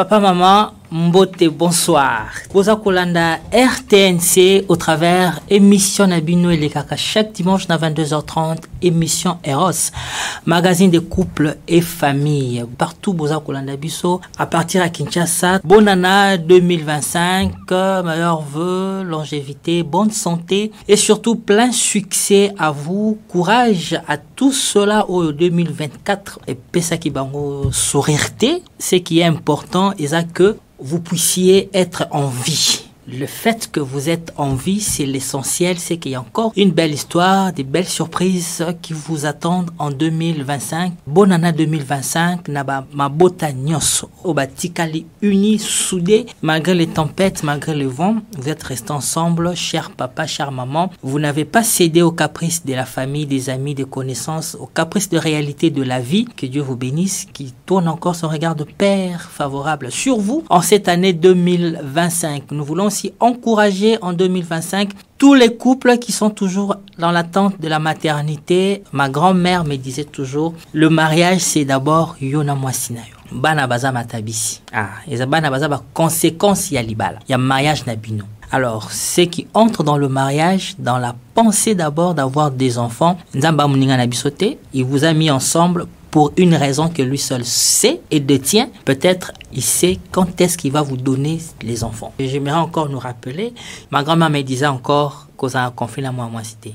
Papa, maman, Mbote, bonsoir. Boza Kolanda RTNC au travers émission Nabino et les Kaka chaque dimanche à 22h30, émission Eros, magazine de couples et familles. Partout Boza Kolanda Bisso, à partir à Kinshasa. Bonne année 2025, meilleurs vœux, longévité, bonne santé et surtout plein succès à vous. Courage à tous ceux-là au 2024 et pesa qui bango sourire. Ce qui est important, c'est que vous puissiez être en vie. Le fait que vous êtes en vie, c'est l'essentiel, c'est qu'il y a encore une belle histoire, des belles surprises qui vous attendent en 2025. Bonne année 2025, naba mabota nyoso, obatikali unis, soudés, malgré les tempêtes, malgré le vent, vous êtes restés ensemble, cher papa, chère maman. Vous n'avez pas cédé aux caprices de la famille, des amis, des connaissances, aux caprices de réalité de la vie. Que Dieu vous bénisse, qui tourne encore son regard de père favorable sur vous en cette année 2025. Nous voulons aussi encourager en 2025 tous les couples qui sont toujours dans l'attente de la maternité. Ma grand-mère me disait toujours, le mariage c'est d'abord yona mwasinayo. Bana baza matabisi. Et bana baza ba conséquence ya libala. Ya mariage nabino. Alors, ceux qui entrent dans le mariage, dans la pensée d'abord d'avoir des enfants, Nzamba Muninga Nabisote, il vous a mis ensemble pour une raison que lui seul sait et détient. Peut-être il sait quand est-ce qu'il va vous donner les enfants. Et j'aimerais encore nous rappeler, ma grand-mère me disait encore qu'on a confié la moi cité.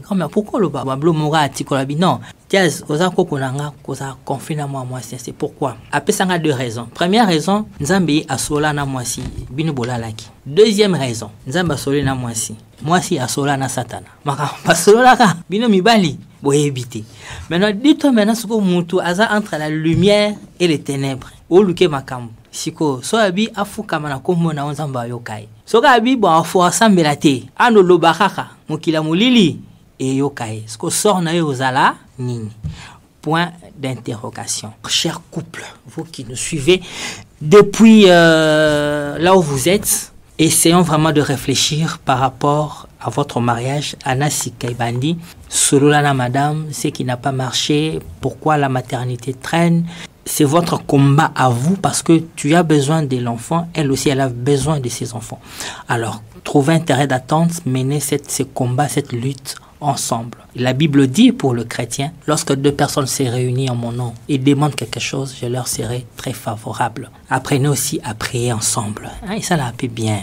Grand-mère, pourquoi le bablo mora atikolabi? Non, Tiaz, oza kokonanga koza confiné moi c'est pourquoi. Après ça a deux raisons. Première raison, Nzambi asola na mwasi binu bolalaki. Deuxième raison, Nzamba asola na mwasi asola na satana. Maka asola ka binu mibali boyebité. Maintenant dis-toi maintenant ce que mutu aza entre la lumière et les ténèbres. O luke makambo. Siko so abi afuka mana komona Nzamba yokai. Soka abi bo afu asambela te. Ano lobakaka mukila mulili et yokai. Ce que sort na yozala nini. Point d'interrogation. Chers couples, vous qui nous suivez depuis là où vous êtes, essayons vraiment de réfléchir par rapport à votre mariage. Anna Sikaibandi, Sololana madame, ce qui n'a pas marché, pourquoi la maternité traîne. C'est votre combat à vous parce que tu as besoin de l'enfant, elle aussi elle a besoin de ses enfants. Alors, trouvez intérêt d'attente, menez ce combat, cette lutte ensemble. La Bible dit pour le chrétien, lorsque deux personnes se réunissent en mon nom et demandent quelque chose, je leur serai très favorable. Apprenez aussi à prier ensemble. Et ça l'a fait bien.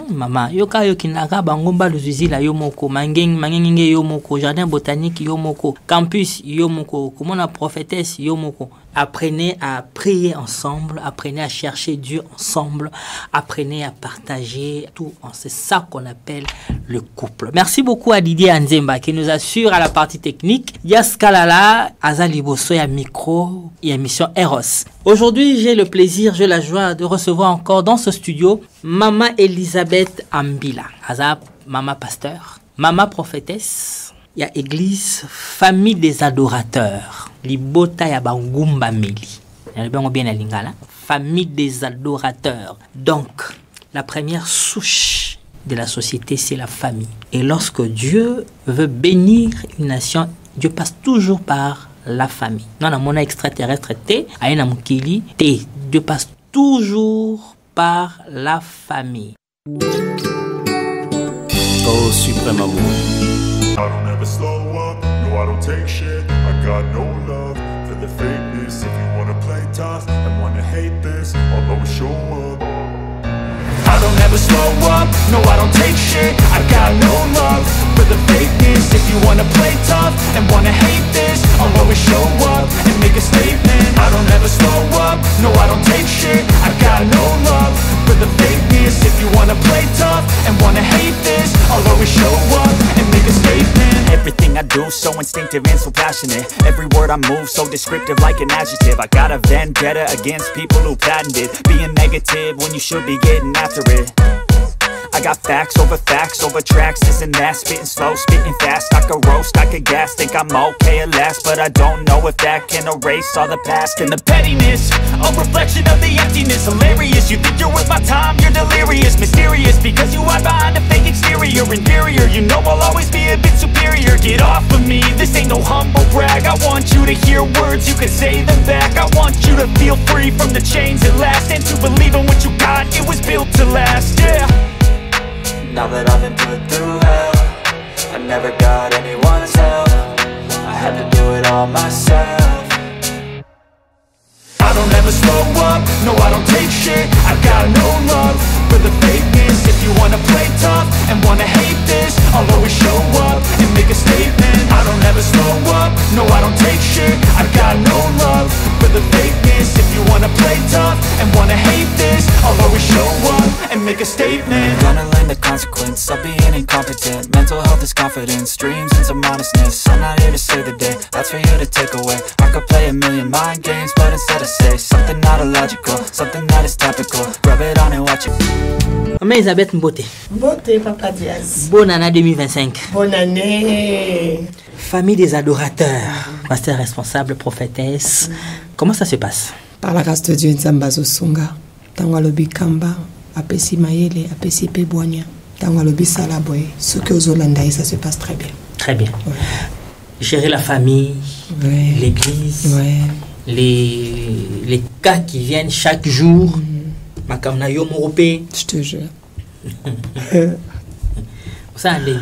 Maman, yoka yokinaka bangomba luzizi la yomoko, mangenge yomoko, jardin botanique yomoko, campus yomoko, komona prophétesse yomoko. Apprenez à prier ensemble, apprenez à chercher Dieu ensemble, apprenez à partager tout. C'est ça qu'on appelle le couple. Merci beaucoup à Didier Anzemba qui nous assure à la partie technique. Yaskalala, Azaliboso, ya micro, et émission Eros. Aujourd'hui, j'ai le plaisir, j'ai la joie de recevoir encore dans ce studio Maman Elisabeth Ambila. Azab, Maman Pasteur, Maman Prophétesse. Il y a église, famille des adorateurs. Libota ya bangumba meli. Bien à lingala. Famille des adorateurs. Donc, la première souche de la société, c'est la famille. Et lorsque Dieu veut bénir une nation, Dieu passe toujours par la famille. Non, dans mon extraterrestre, Aïna Mukili, Dieu passe toujours par la famille. Oh, suprême amour. I don't ever slow up, no I don't take shit. I got no love for the fakeness. If you wanna play tough and wanna hate this, I'll always show up. I don't ever slow up, no I don't take shit. I got no love for the fakeness. If you wanna play tough and wanna hate this, I'll always show up and make a statement. I don't ever slow up, no I don't take shit. I got no love for the fakeness. If you wanna play tough and wanna hate this, I'll always show up and make a statement. Everything I do so instinctive and so passionate. Every word I move so descriptive like an adjective. I got a vendetta against people who patented being negative when you should be getting after it. I got facts over tracks, this and that. Spitting slow, spitting fast. I could roast, I could gas. Think I'm okay at last, but I don't know if that can erase all the past. And the pettiness, a reflection of the emptiness. Hilarious, you think you're worth my time, you're delirious. Mysterious, because you hide behind a fake exterior. Inferior, you know I'll always be a bit superior. Get off of me, this ain't no humble brag. I want you you to hear words, you can say them back. I want you to feel free from the chains at last, and to believe in what you got, it was built to last, yeah. Now that I've been put through hell, I never got anyone's help. I had to do it all myself. I don't ever slow up, no I don't take shit. I got no love for the fakeness. If you wanna play tough and wanna hate this, I'll always show up and make a statement. I don't ever slow up, no I don't take shit. I got no love for the fakeness. If you wanna play tough and wanna hate this, I'll always show up and make a statement. Gonna learn the consequence of being incompetent. Mental health is confidence, dreams and some honestness. I'm not here to save the day, that's for you to take away. I could play a million mind games, but instead I say something not illogical, something that is topical. Rub it on and watch it. Maman Elisabeth Mbote. Mbote, Papa Diaz. Bonne année 2025. Bonne année. Famille des adorateurs, pasteur responsable, prophétesse. Comment ça se passe? Par la grâce de Dieu, Nzamba Zosunga. Tango alobi kamba, apesi mayele, apesi peboania. Tango alobi salaboy. Ce que aux Hollandais, ça se passe très bien. Très bien. Ouais. Gérer la famille, Ouais. l'église, Ouais. les cas qui viennent chaque jour. Makamna yo moropé. Je te jure. Ça allait.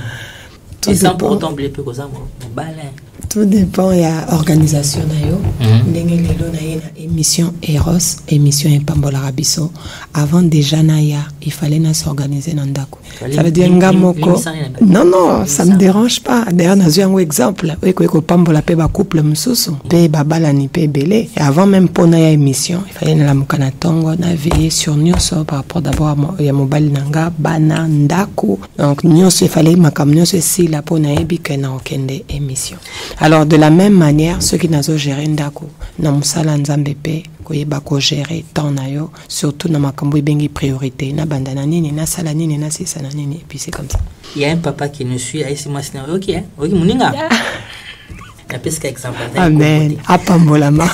Tout Et sans dépend. pour autant blépé comme ça, mon balin. Tout dépend, il y a organisation nayo. Ndenge lelo na ye na émission Eros, émission Epambola Rabiso. Avant déjà naya, il fallait na s'organiser dans ndako. Ça veut dire ngamoko. Non, ça me dérange pas. D'ailleurs, na un exemple. Oui, ko pambola pe ba couple msusu, pe babala ni pe belé. Et avant même pour na ya émission, il fallait na la mukana tongo na veiller sur nyonso par rapport d'abord à ya mobile nanga bana ndako. Donc nyonso il fallait makam nyonso si la pour na yebi que na okende émission. Alors, de la même manière, ceux qui n'ont géré ndako, na musala nzambe pe, koyeba ko gérer temps na yo, surtout na makambo bengi priorité, na bandana nini, na sala nini, na sisa na nini, et puis c'est comme ça. Il y a un papa qui nous suit, ici moi c'est OK, hein? OK, moninga. Il y a presque exemple. Amen. Apambolama.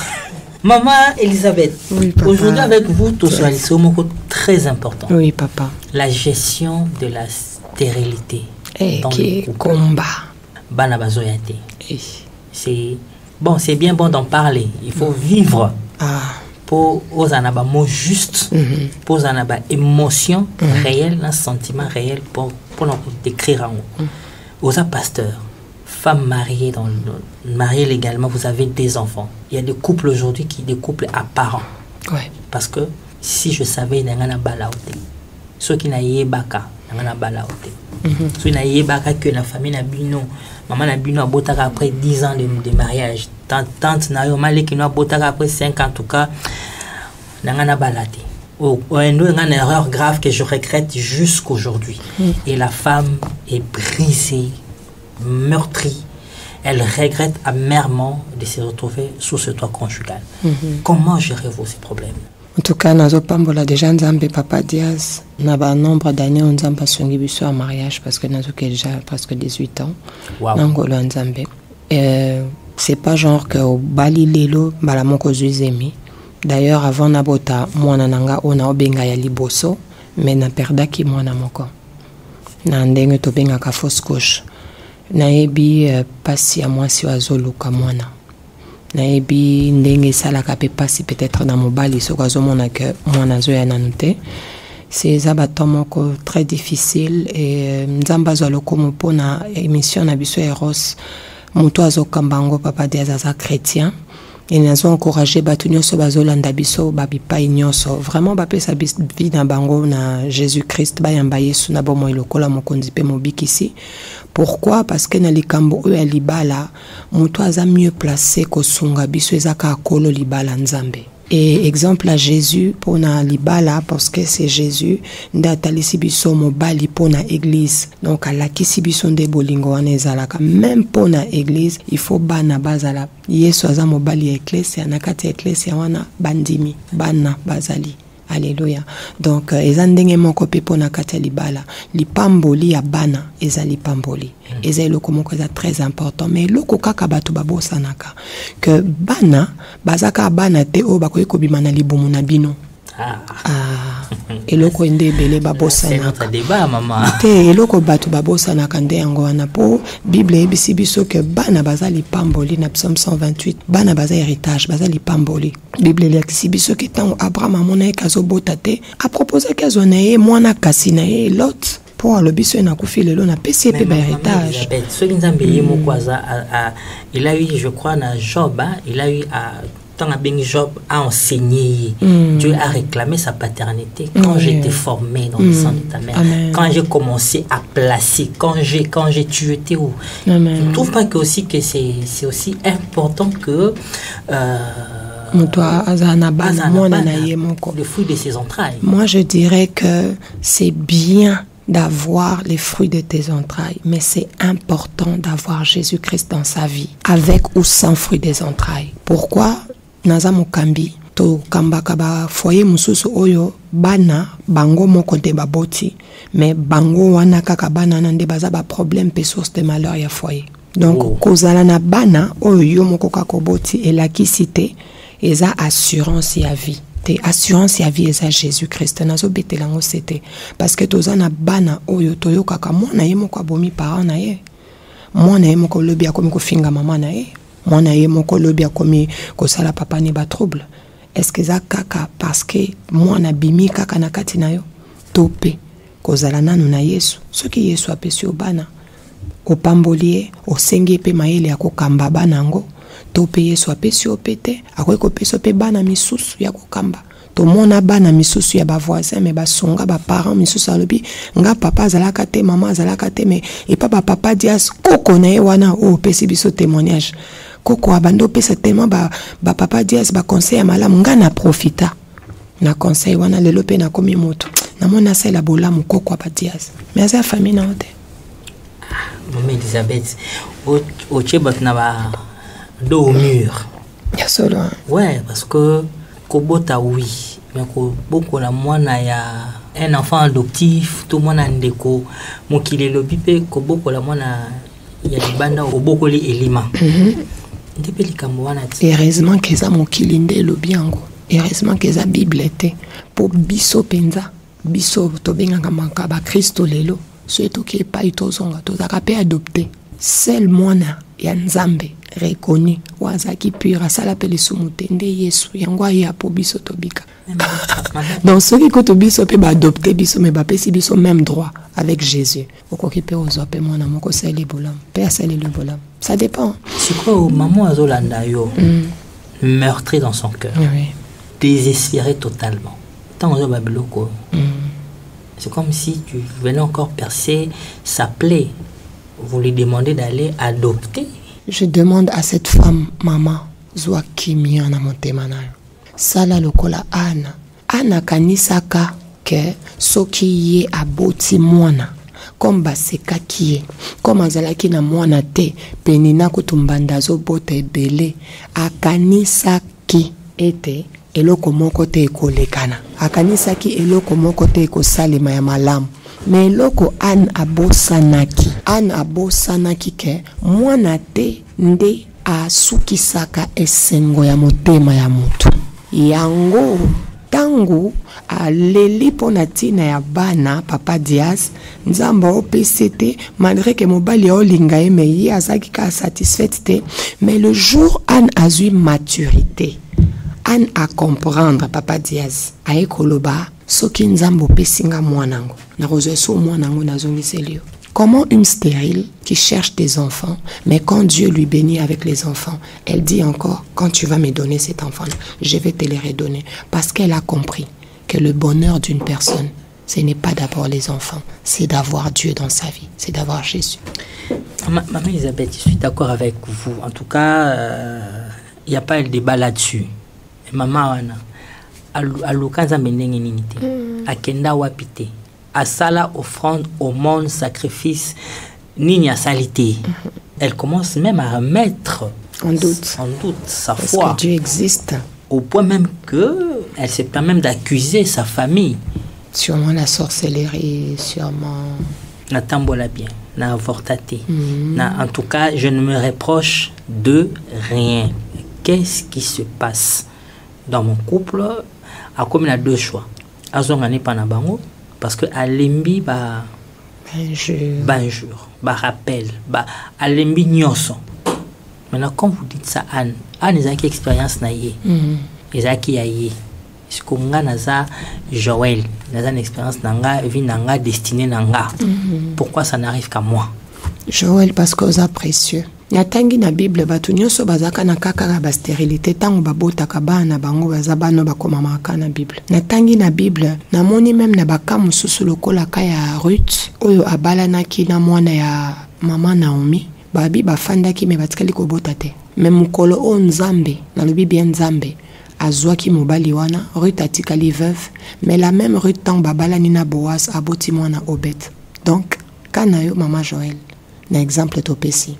Maman Elisabeth, Oui, papa. aujourd'hui avec vous, tout ça, c'est un mot très important. Oui, papa. La gestion de la stérilité. Et dans qui le est couple. combat. Bana bazoyate. Eh. C'est bon, c'est bien bon d'en parler. Il faut vivre Ah. pour aux anaba mots justes, pour aux anaba émotions réelles, un sentiment réel pour nous décrire en haut. Aux pasteurs, femmes mariées mariées légalement, vous avez des enfants. Il y a des couples aujourd'hui des couples apparents. Ouais. Parce que si je savais n'angana balaote, ceux qui n'a yebaka n'angana balaote. Ceux qui n'a yebaka que la famille n'a bino, maman n'a bino abotaka après 10 ans de mariage, tante n'a yo malé qui n'a abotaka après 5 ans en tout cas, n'angana balate. Une erreur grave que je regrette jusqu'aujourd'hui. Et la femme est brisée, meurtrie. Elle regrette amèrement de se retrouver sous ce toit conjugal. Comment gérez-vous ces problèmes? En tout cas, nazo pambola déjà nzambe Papa Diaz. Na ba nombre d'années on nzamba songi biso en mariage parce que nazo déjà presque 18 ans. Wow. Nangolo nzambe. C'est pas genre que au bali lelo bala moko zuizemi. D'ailleurs avant nabota mwana nanga ona obenga ya liboso mais na perdaki mwana moko. Na ndenge to benga ka fausse couche. Naebi pasi ya mwasi wazoluka mwana. Naebi ndenge salaka pe pasi peut-être na mobali soko azomona que mwana zo ya nanute. C'est un moko très difficile et nzamba zo lokomo pona émission na biso Eros muto azokambango Papa Diaz aza chrétien. Et nous avons encouragé Batunyoso Bazolanda Biso, Babipa Ignoso. Vraiment, Bapesa vie na bango na Jésus-Christ, Bayamba Yesu na bomo ilokola mokonzi pe mobiki ici. Pourquoi? Parce que na likambo e libala, muto aza mieux placé ko sunga biso ezaka akolo libala nzambe. Et exemple à Jésus pour na libala parce que c'est Jésus ndatalisi biso mobali pour na église. Donc à la kisibiso nde bolingo wana ezalaka même pour na église, il faut bana bazala. Yesu aza mobali ya ecclesia na kati ya ecclesia wana bandimi bana bazali. Alléluia. Donc ezandenge moko pe pona kati ya libala. Lipamboli ya bana ezali pamboli. Ezali loko moko eza très important mais loko kaka bato babosanaka que bana bazaka bana te o bakoyi kobima na libumu na bino. Ah. eloko ende ebele babosana. C'est notre débat, maman. Te eloko bato babosana kande yango wana po Bible ebisi biso ke bana baza lipamboli na Psaume 128 bana baza héritage baza lipamboli. Bible elakisi biso ke tango Abraham amona ye kazobota te aproposa kezwa na ye mwana kasi na ye Lot po alobi so na kufi lelo na pesi pe ba héritage. Il a eu, je crois, dans Job, hein, il a eu Job a enseigné. Dieu a réclamé sa paternité quand j'étais formé dans le sang de ta mère. Amen. Quand j'ai commencé à placer, quand tu étais où. Je ne trouve pas que aussi que c'est aussi important que le fruit de ses entrailles. Moi, je dirais que c'est bien d'avoir les fruits de tes entrailles, mais c'est important d'avoir Jésus-Christ dans sa vie, avec ou sans fruits des entrailles. Pourquoi? Naza mokambi to kambaka ba foyer mususu oyo bana bango moko te baboti, mais bango wana kaka bana nande baza ba problème pe source de malheur ya foyer. Donc kozala na bana oyo yo moko kakoboti elakisi te eza assurance ya vie. Assurance ya vie eza Jésus-Christ nazo betelango c'était parce que tozana bana oyo toyo kaka mwana ye moko abomi parent na ye mwana ye moko lobi akomi kofinga mama na ye mwana ye moko lobi akomi kosala papa ne ba trouble. Est-ce que za kaka parce que mwana bimi kaka na kati na yo tope kozala nanu na Yesu soki Yesu apesi obana opambolier osengi pe mayele akokamba banango tope Yesu apesi opete akoki kopesa pe bana misusu ya kokamba to mona bana misusu ya ba voisin mais basonga ba parents misusu alobi nga papa azalaka te mama azalaka te mais et pas ba papa dias koko na ye wana o pesi biso témoignage koko abando pesa tellement ba papa dias ba conseil malamu nga na profita na conseil wana lelo pe na komi moto na mona sala bolamu koko ba dias mais asa famille na ote maman Elisabeth o cheba na ba dos au mur. Bien sûr. Ouais, parce que Kobota, oui. Mais beaucoup la moine, il y a un enfant adoptif, tout le monde a un déco. Mon qui est le bipé, Koboko la moine, il y a des bandes au boko les éléments. Depuis les Camerounais. Heureusement que ça mon kilinde le biango. Heureusement que ça Bible était pour biso penza. Biso to benga manka ba Christo lelo. Surtout qui est pas itozonga, to zakape adopté. Seul moine ya Nzambe reconnu wazaki pura sala pele sumutende Yesu yangwa ya po biso tobika. Donc ceux qui koto biso pe ba adopter biso mais ba pesi biso même droit avec Jésus. Okoki pe ozo pe mwana moko sele bolam. Pe sele le bolam. Ça dépend. C'est quoi maman azolanda yo meurtri dans son cœur. Oui. Désespéré totalement. Tant ozo babiloko. C'est comme si tu venais encore percer sa plaie. Vous lui demandez d'aller adopter. Je demande à cette femme, maman, zwa kimia na motema nayo. Sala lokola Anna. Anna kanisaka ke soki ye aboti mwana. Comme baseka kiye. Comme azalaki na mwana te. Penina kutumbanda zo bota ebele. Akanisaki ete eloko moko te ekolekana. Akanisaki eloko moko te ekosalema ya malamu. Mais loko Anne abosanaki ke mwana te nde asukisaka esengo ya motema ya mutu yango tangu aleli pona tina ya bana papa Dias nzamba opesi te malgré que mobali olinga ye mais ye azaki ka satisfaite te mais le jour Anne a eu maturité Anne a comprendre papa Dias a ekoloba soki nzambo pesinga mwanango na rozeso mwanango na zongiselio. Comment une stérile qui cherche des enfants, mais quand Dieu lui bénit avec les enfants, elle dit encore, quand tu vas me donner cet enfant-là, je vais te les redonner. Parce qu'elle a compris que le bonheur d'une personne, ce n'est pas d'abord les enfants, c'est d'avoir Dieu dans sa vie, c'est d'avoir Jésus. Maman Elisabeth, je suis d'accord avec vous. En tout cas, il n'y a pas de débat là-dessus. Maman, alukanza menenge nini te akenda wapite asala offrande au monde sacrifice nini asalité. Elle commence même à remettre en doute sa foi. Parce que Dieu existe. Au point même que elle se permet même d'accuser sa famille. Sûrement la sorcellerie, sûrement. Na tambola bien, na avortaté. En tout cas, je ne me reproche de rien. Qu'est-ce qui se passe dans mon couple? Comme il a deux choix. azongani pa na bango parce que alembi ba injure, ba rappel, ba alembi nyonso. Maintenant quand vous dites ça Anne ezaki expérience na ye. Ezaki ya ye. Est-ce que nga naza Joël, naza une expérience nanga, vie nanga, destinée nanga. Pourquoi ça n'arrive qu'à moi? Joël parce que oza précieux. Natangi na Bible batu nyonso bazaka na kaka ba stérilité tango babotaka bana bango baza bana bakomamaka na Bible. Natangi na Bible namoni même na bakamu susu lokola ka ya Ruth oyo abalanaki na mwana ya mama Naomi babi bafandaki me batikali kobota te. Même mukolo o Nzambe na lobi bien Nzambe azwaki mobali wana Ruth atikali veuve mais la même Ruth tango babalani na Boaz aboti mwana Obed. Donc kana yo mama Joël na exemple topesi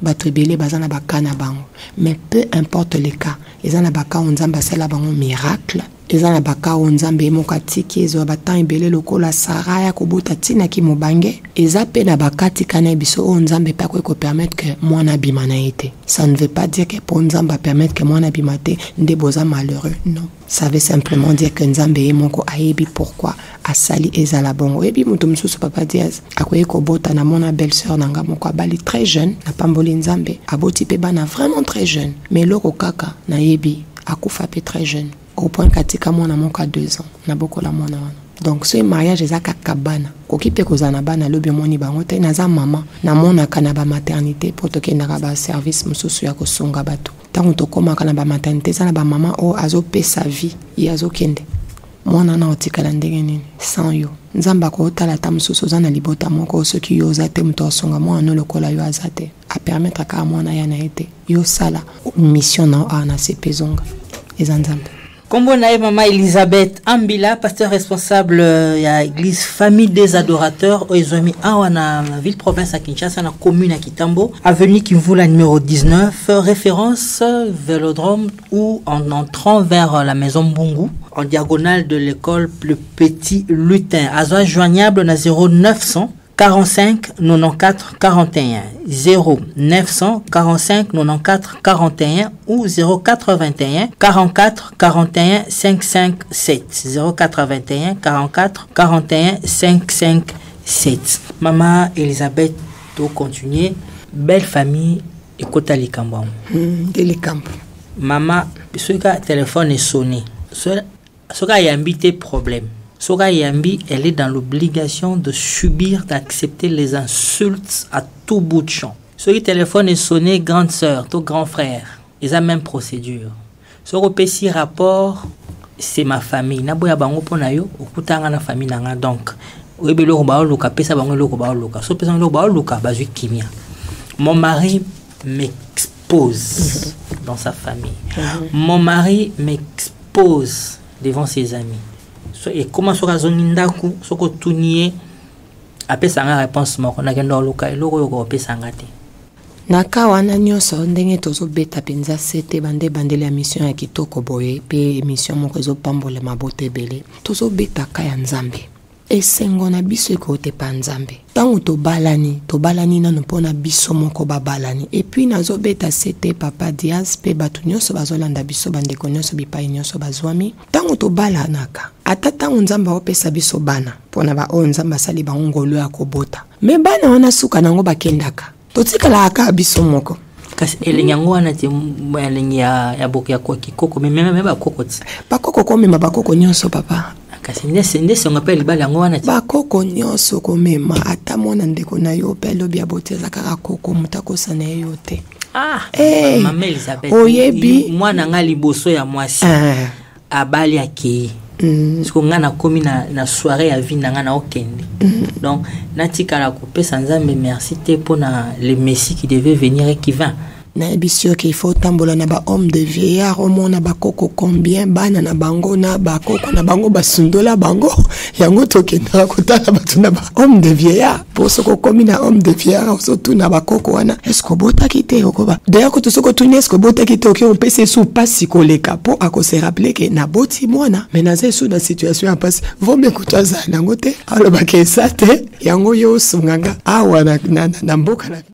bato ebele bazana bakana bango mais peu importe le cas ezana baka onzamba sala bango miracle ezana baka onzambe mokatiki ezo batan ebele lokola Sarah ya kobota tina ki mobange eza pe na bakati kana biso onzambe pa ko permettre que mwana bimana ete. Ça ne veut pas dire que pour nzamba permettre que mwana bimate nde boza malheureux, non. Ça veut simplement dire que nzambe moko ayebi pourquoi asali ezala bongo. Ebi mutu mususu papa Diaz akoye kobota na mona belle-sœur nanga moko abali très jeune na pamboli nzambe aboti pe bana vraiment très jeune mais loko kaka na yebi akufa pe très jeune au point katika mwana moko à 2 ans na bokola mwana wana. Donc ce mariage ezaka kabana koki pe kozana bana lobi moni bango te naza mama na mona kana ba maternité pour tokenda ba service mususu ya kosonga bato tango tokoma kana ba maternité sana ba mama o azo pe sa vie ya azo kende mwana na otikala ndenge nini sans yo nzamba ko tala ta mususu zana libota moko soki yo zate mto songa mwana lokola yo azate a permettre ka mwana yana ete yo sala mission na ana sepezonga ezanzamba. Kombo nae Mama Elisabeth Ambila, pasteur responsable ya église Famille des Adorateurs au Ezomi Awana, ville province à Kinshasa, na commune à Kitambo, avenue Kimvula numéro 19, référence Vélodrome ou en entrant vers la maison Mbungu, en diagonale de l'école Le Petit Lutin. Azoa joignable na 0900 45 94 41 0900 45 94 41 ou 081 44 41 557 081 44 41 557. Maman Elisabeth, to continuer. Belle famille et kota likambo. Likambo. Maman, ce téléphone est sonné. Ce y a un problème. Sora Yambi, elle est dans l'obligation de subir, d'accepter les insultes à tout bout de champ. Ce téléphone est sonné, grande sœur, tout grand frère. Ils ont la même procédure. Ce repéci rapport, c'est ma famille. Naboya bango pona yo, okutanga na famille nanga donc. Oebe lo ba luka, pesa bango lo ba luka. So pesa lo ba luka, bazui kimia. Mon mari m'expose dans sa famille. Mon mari m'expose devant ses amis. Et comment sera zonindaku soko tunie apesa nga réponse moko na kendo luka eloko yoko apesa ngate naka wana nyoso ndenge tozo beta penza sete bande bandele ya mission ya kitoko boye pe mission moko zo pambola mabote bele tozo beta ka ya nzambe esengo na biso ko te pa nzambe tango to balani na pona biso moko babalani et puis nazo beta sete papa Diaz pe batu nyoso bazolanda biso bande ko nyoso bipai nyoso bazwami tango to balanaka atata nzamba opesa biso bana pona ba o nzamba sali ba ngolo ya kobota me bana wana suka nango bakendaka totikala aka biso moko kasi elenyango wana te elengi ya boki ya koko me ba koko ti ba koko ko mema ba koko nyoso papa kasi ndese on appelle libala yango wana ti ba koko nyoso ko mema ata mona ndeko na yo pe lobi ya boteza kaka koko mutako sana yo te Maman Elisabeth oyebi mwana nga liboso ya mwasi abali akei parce que nga na komi na soirée ya vie nga na okende donc natikala kopesa nzambe merci te pona le messie qui devait venir et qui vint na ebisio qu'il faut tambola na ba homme de vieillard au mona ba koko combien bana na bango na ba koko na bango basundola bango yango tokenda kotala batuna ba homme de vieillard pour ce ko komi na homme de vieillard surtout na ba koko wana est-ce que bota kite okoba d'ailleurs ko tosoko tuni est-ce que bota kite ok on peut se sous pas koleka po ako se rappeler que na boti mwana mais na sous dans situation en passe vaut mieux kutaza nango te alo ba ke sate yango yo sunganga awa na mboka na